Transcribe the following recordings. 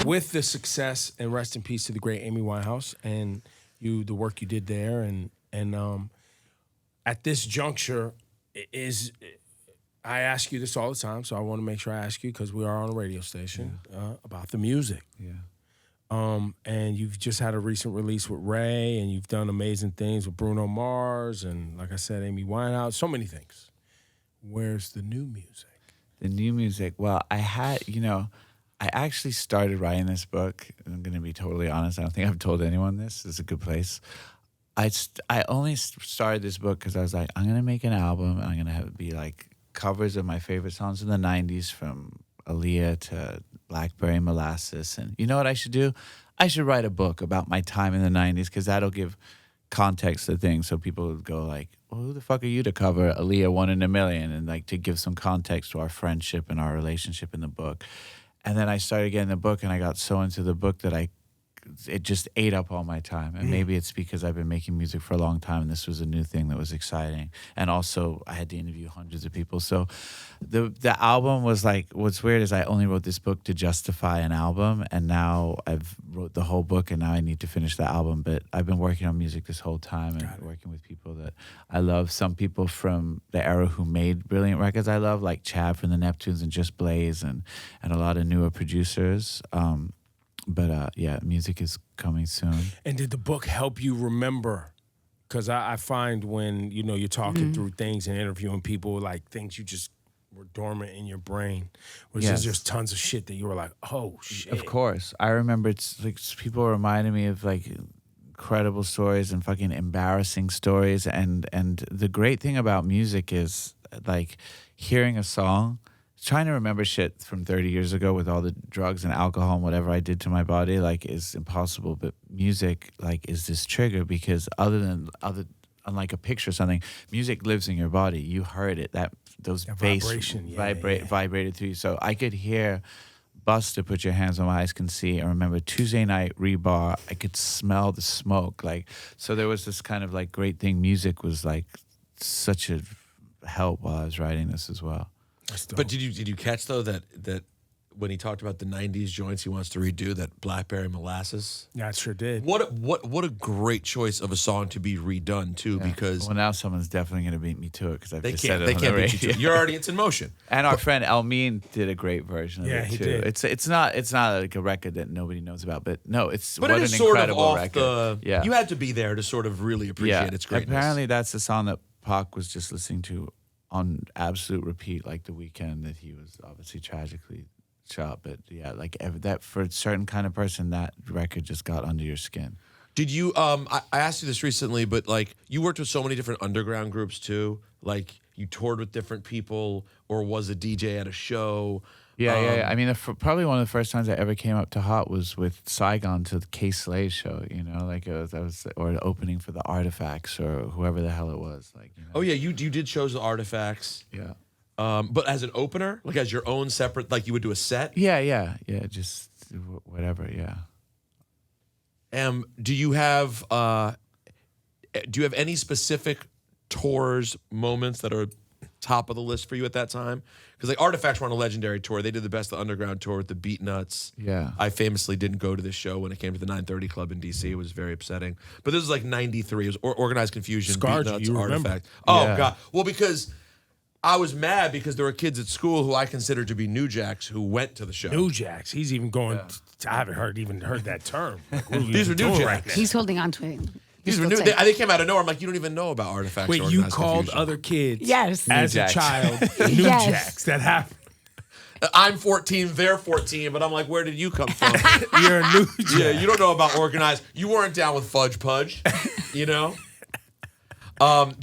with the success, and rest in peace to the great Amy Winehouse and the work you did there, and at this juncture, I ask you this all the time, so I want to make sure I ask you because we are on a radio station about the music. Yeah. And you've just had a recent release with Ray, and you've done amazing things with Bruno Mars, and like I said, Amy Winehouse, so many things. Where's the new music? The new music. Well, I actually started writing this book. I'm going to be totally honest. I don't think I've told anyone this. This is a good place. I only started this book because I was like, I'm going to make an album, and I'm going to have it be like covers of my favorite songs in the 90s, from Aaliyah to Blackberry Molasses. And you know what I should do? I should write a book about my time in the 90s, because that'll give context to things, so people would go like, well, who the fuck are you to cover Aaliyah 1 in a Million, and like to give some context to our friendship and our relationship in the book. And then I started getting the book, and I got so into the book that it just ate up all my time. And maybe it's because I've been making music for a long time, and this was a new thing that was exciting. And also I had to interview hundreds of people. So the album was like, what's weird is I only wrote this book to justify an album, and now I've wrote the whole book, and now I need to finish the album. But I've been working on music this whole time, and working with people that I love. Some people from the era who made brilliant records I love, like Chad from the Neptunes and Just Blaze, and a lot of newer producers. But music is coming soon. And did the book help you remember? Because I find when, you're talking through things and interviewing people, like things you just were dormant in your brain. There's just tons of shit that you were like, oh, shit. Of course. I remember it's like people reminded me of like incredible stories and fucking embarrassing stories. And the great thing about music is like hearing a song, trying to remember shit from 30 years ago with all the drugs and alcohol and whatever I did to my body, like, is impossible. But music, like, is this trigger, because unlike a picture or something, music lives in your body. You heard it. Those bass vibrated through you. So I could hear Busta, Put Your Hands on My Eyes Can See. I remember Tuesday Night, Rebar. I could smell the smoke. Like, so there was this kind of like great thing. Music was like such a help while I was writing this as well. But did you catch though that when he talked about the 90s joints he wants to redo, that Blackberry Molasses? Yeah, I sure did. What a great choice of a song to be redone too, because now someone's definitely going to beat me to it, because I've just said it. They on can't the beat you to it. Your audience in motion. And our friend Elmine did a great version of it too. He did. It's not like a record that nobody knows about, but no, it's but what it is an sort incredible of off record. you had to be there to sort of really appreciate its greatness. Apparently that's the song that Pac was just listening to on absolute repeat, like the weekend that he was obviously tragically shot. But yeah, like that, for a certain kind of person, that record just got under your skin. Did you I asked you this recently, but like you worked with so many different underground groups too, like you toured with different people or was a DJ at a show. Yeah. I mean, probably one of the first times I ever came up to Hot was with Saigon to the K-Slay show, like or the opening for the Artifacts or whoever the hell it was. Like, Oh yeah, you did shows with Artifacts. Yeah. But as an opener, like as your own separate, like you would do a set? Yeah, just whatever, yeah. Do you have any specific tours, moments that are top of the list for you at that time? Because like Artifacts were on a legendary tour. They did the Best of Underground tour with the Beatnuts. Yeah. I famously didn't go to this show when it came to the 930 Club in D.C. It was very upsetting. But this was like 93. It was Organized Confusion, Scarred Beatnuts, you remember. Artifact. Oh, God. Well, because I was mad because there were kids at school who I considered to be New Jacks who went to the show. New Jacks. He's even going. I haven't even heard that term. Like, These were New Jacks. He's holding on to it. These were new. They came out of nowhere. I'm like, you don't even know about Artifacts. Wait, you called other kids as a child New Jacks. That happened. I'm 14, they're 14, but I'm like, where did you come from? You're a New Jack. Yeah, you don't know about Organized. You weren't down with Fudge Pudge, Did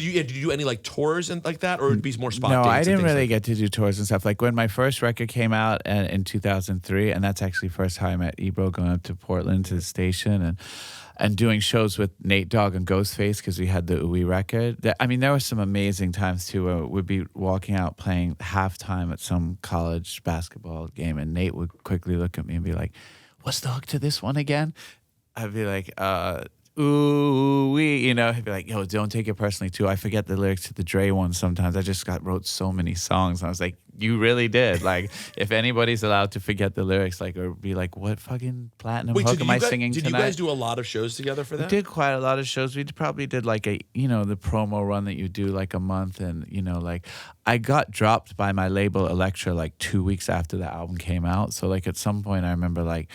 you do any like tours and like that, or would it be more spot dates? No, I didn't really get to do tours and stuff. Like when my first record came out in 2003, and that's actually the first time I met Ebro, going up to Portland to the station and doing shows with Nate Dogg and Ghostface, because we had the Ooey record. There were some amazing times too where we'd be walking out playing halftime at some college basketball game, and Nate would quickly look at me and be like, "What's the hook to this one again?" I'd be like, ooh wee, you know, he'd be like, yo, don't take it personally too. I forget the lyrics to the Dre one sometimes. I just wrote so many songs. And I was like, you really did. Like, if anybody's allowed to forget the lyrics, like, or be like, what fucking platinum hook am I singing tonight? Did you guys do a lot of shows together for that? We did quite a lot of shows. We probably did like the promo run that you do like a month. And, like I got dropped by my label Elektra like 2 weeks after the album came out. So like at some point I remember like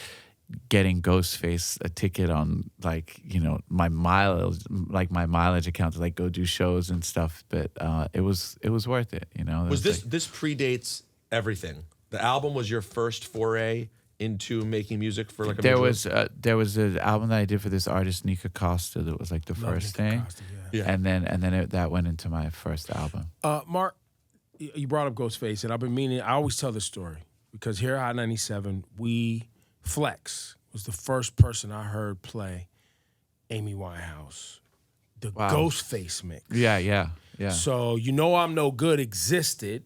getting Ghostface a ticket on like my mileage account to like go do shows and stuff, but it was worth it. Was this predates everything? The album was your first foray into making music for like a there was an album that I did for this artist Nika Costa that was like the first thing. Costa, yeah. And then that went into my first album. Mark, you brought up Ghostface, and I've been meaning. I always tell this story because here at Hot 97 Flex was the first person I heard play Amy Winehouse, the Ghostface mix. Yeah. So I'm No Good existed.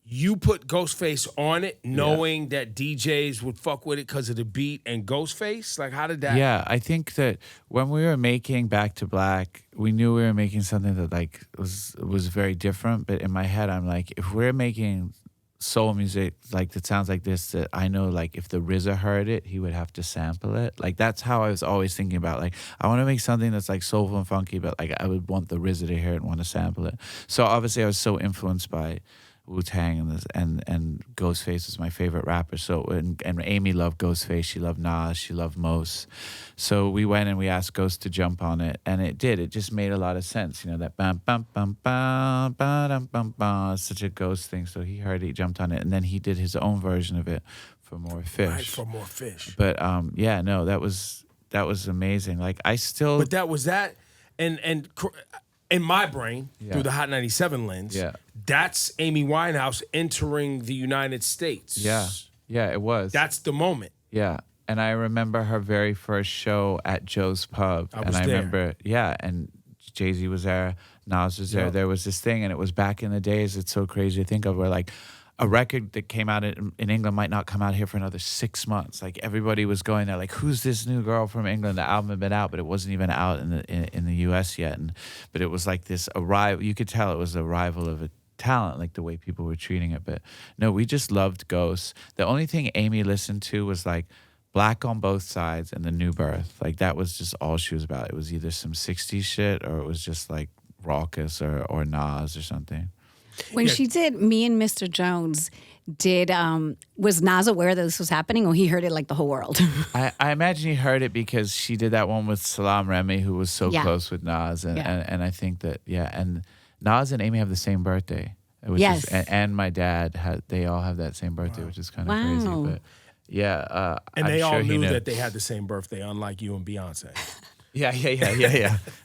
You put Ghostface on it knowing that DJs would fuck with it because of the beat and Ghostface? Like, how did that... Yeah, I think that when we were making Back to Black, we knew we were making something that like was very different. But in my head, I'm like, if we're making soul music like that sounds like this, that I know like if the RZA heard it, he would have to sample it. Like that's how I was always thinking about. Like I want to make something that's like soulful and funky, but like I would want the RZA to hear it and want to sample it. So obviously I was so influenced by Wu-Tang and Ghostface was my favorite rapper. So and Amy loved Ghostface, she loved Nas, she loved Mos. So we went and we asked Ghost to jump on it, and it did. It just made a lot of sense, that bam bam bam bam bam bam bam. It's such a Ghost thing. So he heard it, he jumped on it, and then he did his own version of it for More Fish. Right, for More Fish. But that was amazing. Like I still. But that was that, and in my brain, through the Hot 97 lens, that's Amy Winehouse entering the United States. Yeah, it was. That's the moment. Yeah, and I remember her very first show at Joe's Pub. I was there. Remember, and Jay-Z was there, Nas was there. There was this thing, and it was back in the days, it's so crazy to think of, where like a record that came out in England might not come out here for another 6 months. Like everybody was going there, like, who's this new girl from England? The album had been out, but it wasn't even out in the US yet. But it was like this arrival. You could tell it was the arrival of a talent, like the way people were treating it. But no, we just loved Ghost. The only thing Amy listened to was like Black on Both Sides and The New Birth. Like that was just all she was about. It was either some 60s shit or it was just like Raucous or Nas or something. When she did Me and Mr. Jones, was Nas aware that this was happening, or he heard it like the whole world? I imagine he heard it because she did that one with Salam Remy, who was so close with Nas, and I think that and Nas and Amy have the same birthday. Yes, and my dad they all have that same birthday, which is kind of crazy. But and they all knew knew that they had the same birthday, unlike you and Beyonce. Yeah.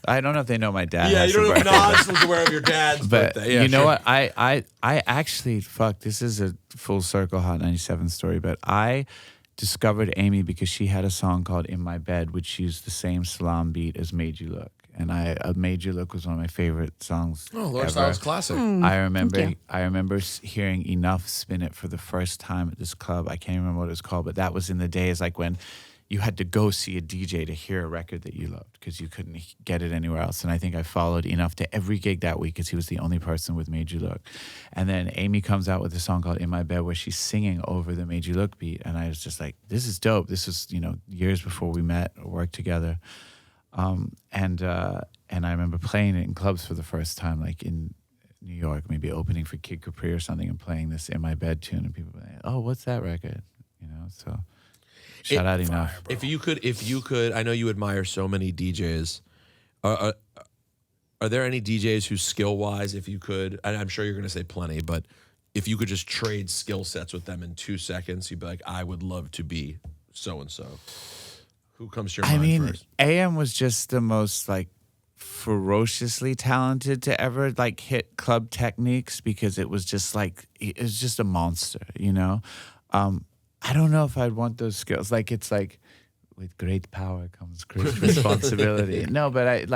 I don't know if they know my dad. Yeah, you don't know if Nas was aware of your dad's birthday. Yeah, you know what? I actually, this is a full circle Hot 97 story, but I discovered Amy because she had a song called In My Bed, which used the same Salam beat as Made You Look. And Made You Look was one of my favorite songs. Oh, Lord Styles classic. I remember hearing Enough spin it for the first time at this club. I can't remember what it was called, but that was in the days like when you had to go see a DJ to hear a record that you loved because you couldn't get it anywhere else. And I think I followed Enough to every gig that week because he was the only person with Made You Look. And then Amy comes out with a song called In My Bed where she's singing over the Made You Look beat. And I was just like, this is dope. This was, years before we met or worked together. And I remember playing it in clubs for the first time, like in New York, maybe opening for Kid Capri or something and playing this In My Bed tune. And people were like, oh, what's that record? So... Shout out Enough. If you could, I know you admire so many DJs. Are there any DJs who skill-wise, if you could, and I'm sure you're going to say plenty, but if you could just trade skill sets with them in 2 seconds, you'd be like, I would love to be so-and-so. Who comes to your mind first? AM was just the most like ferociously talented to ever like hit club techniques because it was just a monster, I don't know if I'd want those skills. Like it's like with great power comes great responsibility. No, but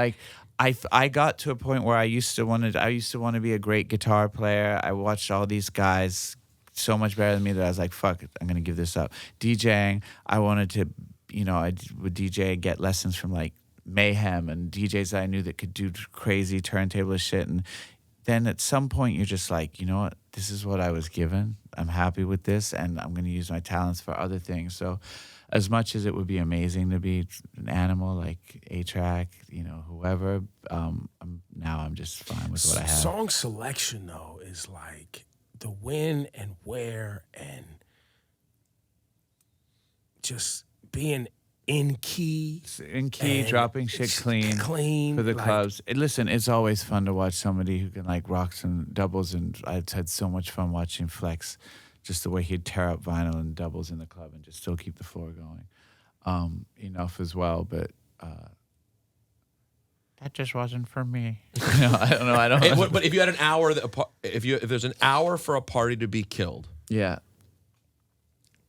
I got to a point where I used to want to be a great guitar player. I watched all these guys so much better than me that I was like, fuck it, I'm gonna give this up. DJing, I wanted to, I would DJ, get lessons from like mayhem and DJs that I knew that could do crazy turntable shit. And then at some point you're just like, you know what? This is what I was given. I'm happy with this, and I'm going to use my talents for other things. So as much as it would be amazing to be an animal like A-Track, whoever, I'm just fine with what I have. Song selection, though, is like the when and where and just being in key, dropping shit clean for the clubs. Listen, it's always fun to watch somebody who can like rock some doubles, and I've had so much fun watching Flex, just the way he'd tear up vinyl and doubles in the club and just still keep the floor going. Enough as well, but that just wasn't for me. I don't know. But if you had an hour, if there's an hour for a party to be killed, yeah.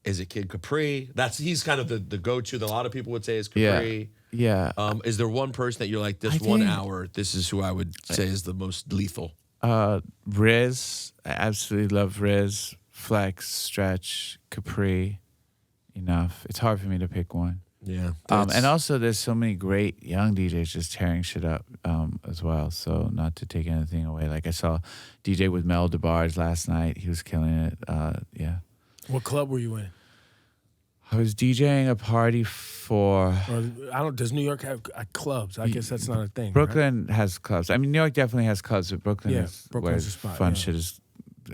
Is it Kid Capri? He's kind of the go-to that a lot of people would say is Capri. Yeah. Is there one person that you're like, this 1 hour, this is who I would say is the most lethal? Riz. I absolutely love Riz. Flex, Stretch, Capri. Enough. It's hard for me to pick one. Yeah. And also there's so many great young DJs just tearing shit up as well. So not to take anything away. Like I saw DJ with Mel DeBarge last night. He was killing it. Yeah. What club were you in? I was DJing a party for... Does New York have clubs? I guess that's not a thing. Brooklyn has clubs. I mean, New York definitely has clubs, but Brooklyn is where the spot, fun shit is,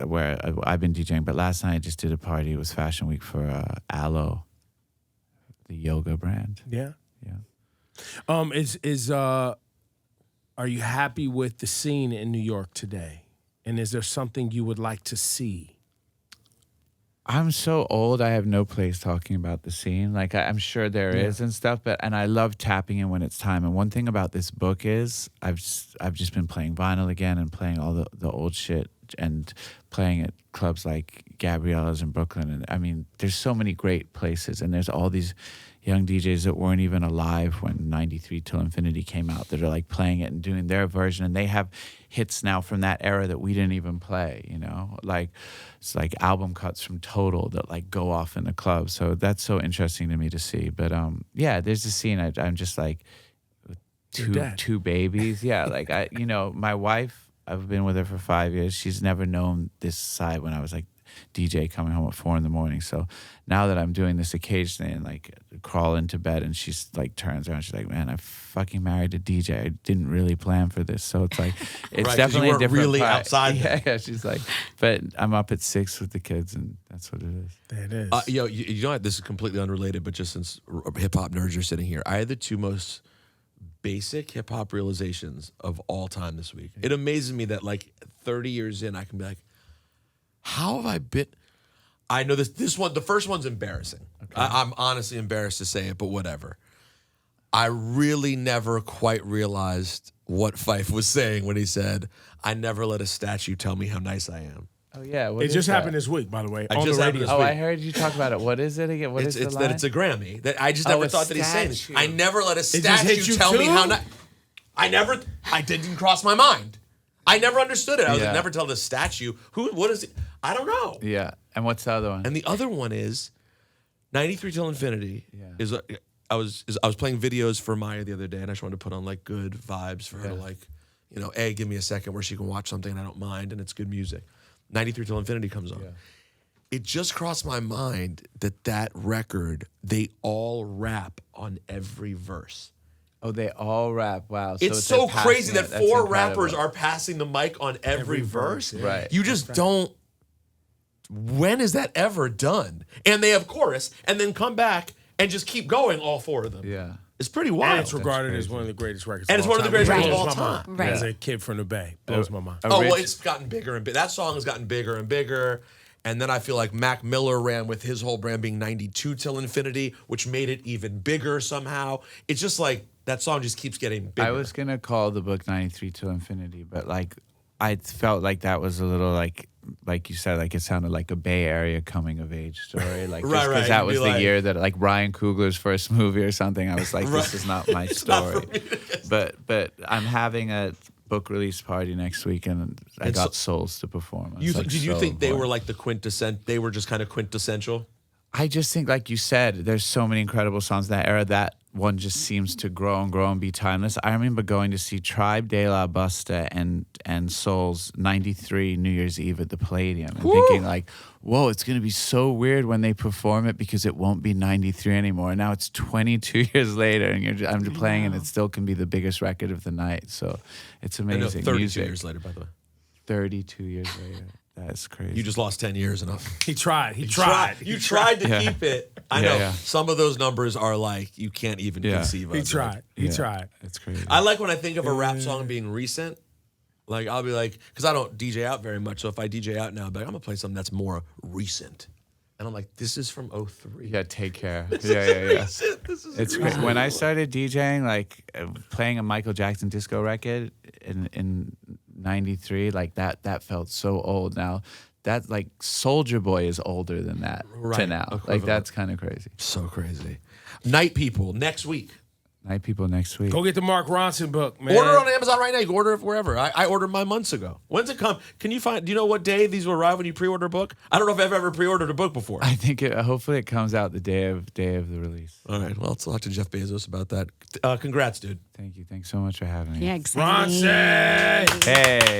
where I've been DJing. But last night I just did a party. It was Fashion Week for Aloe, the yoga brand. Yeah. Yeah. Are you happy with the scene in New York today? And is there something you would like to see? I'm so old, I have no place talking about the scene. Like, I'm sure there is and stuff, and I love tapping in when it's time. And one thing about this book is I've just been playing vinyl again and playing all the old shit and playing at clubs like Gabriella's in Brooklyn. And I mean, there's so many great places, and there's all these young DJs that weren't even alive when 93 Till Infinity came out that are like playing it and doing their version, and they have hits now from that era that we didn't even play, like it's like album cuts from Total that like go off in the club. So that's so interesting to me to see. But there's a scene I'm just like two babies. Yeah, like my wife, I've been with her for 5 years. She's never known this side when I was like DJ coming home at 4 a.m. So now that I'm doing this occasionally and like crawl into bed and she's like turns around, she's like, man, I fucking married a DJ. I didn't really plan for this. So it's like, it's right, definitely you a different really part. outside. Yeah, she's like, but I'm up at 6 with the kids and that's what it is. There it is. You know what? This is completely unrelated, but just since hip hop nerds are sitting here, I had the two most basic hip hop realizations of all time this week. It amazes me that like 30 years in, I can be like, how have I been? I know this one, the first one's embarrassing. Okay. I'm honestly embarrassed to say it, but whatever. I really never quite realized what Fife was saying when he said, I never let a statue tell me how nice I am. Oh, yeah. It just happened this week, by the way. On the radio. I heard you talk about it. What is it again? What is the line? That it's a Grammy. That I just never thought that he's saying this. I never let a statue tell me how nice. I didn't cross my mind. I never understood it. I was like, never tell the statue. What is it? I don't know. Yeah. And what's the other one? And the other one is 93 Till Infinity. Yeah. I was playing videos for Maya the other day, and I just wanted to put on like good vibes for her to like, give me a second where she can watch something and I don't mind, and it's good music. 93 Till Infinity comes on. Yeah. It just crossed my mind that record, they all rap on every verse. Oh, they all rap. Wow. It's so crazy that 4 rappers are passing the mic on every verse. Yeah. Right. You just don't. When is that ever done? And they have chorus and then come back and just keep going, all 4 of them. Yeah. It's pretty wild. And it's regarded as one of the greatest records and of it's all one of time. the greatest records of all Blows my time. mind. As a kid from the Bay. Blows my mind. Well, it's gotten bigger and bigger. That song has gotten bigger and bigger. And then I feel like Mac Miller ran with his whole brand being 92 Till Infinity, which made it even bigger somehow. It's just like that song just keeps getting bigger. I was going to call the book 93 Till Infinity, but like I felt like that was a little like you said, like it sounded like a Bay Area coming of age story. Like just because that was the year that like Ryan Coogler's first movie or something, I was like, this is not my story. But I'm having a book release party next week, and I got Souls to perform. Did you think they were like the quintessential? They were just kind of quintessential. I just think, like you said, there's so many incredible songs in that era that one just seems to grow and be timeless. I remember going to see Tribe De La Busta and Soul's 93 New Year's Eve at the Palladium and thinking like, whoa, it's going to be so weird when they perform it because it won't be 93 anymore. And now it's 22 years later and I'm playing and it still can be the biggest record of the night. So it's amazing. 32 music. years later, by the way. 32 years later. That's crazy. You just lost 10 years. He tried. He tried. You tried to keep it. I know. Yeah. Some of those numbers are like, you can't even conceive of. He tried. He tried. It's crazy. I like when I think of a rap song being recent. Like, I'll be like, because I don't DJ out very much. So if I DJ out now, I'll be like, I'm going to play something that's more recent. And I'm like, this is from 03. Yeah, Take Care. This yeah. is It's great. When I started DJing, like playing a Michael Jackson disco record in 93, like that felt so old. Now that like Soldier Boy is older than that to now. Equivalent. Like that's kind of crazy. So crazy. Night People next week. Night People next week. Go get the Mark Ronson book, man. Order on Amazon right now. You can order it wherever. I ordered mine months ago. When's it come? Can you find? Do you know what day these will arrive when you pre-order a book? I don't know if I've ever pre-ordered a book before. I think hopefully it comes out the day of the release. All right. Well, let's talk to Jeff Bezos about that. Congrats, dude. Thank you. Thanks so much for having me. Yeah, exciting. Ronson! Hey.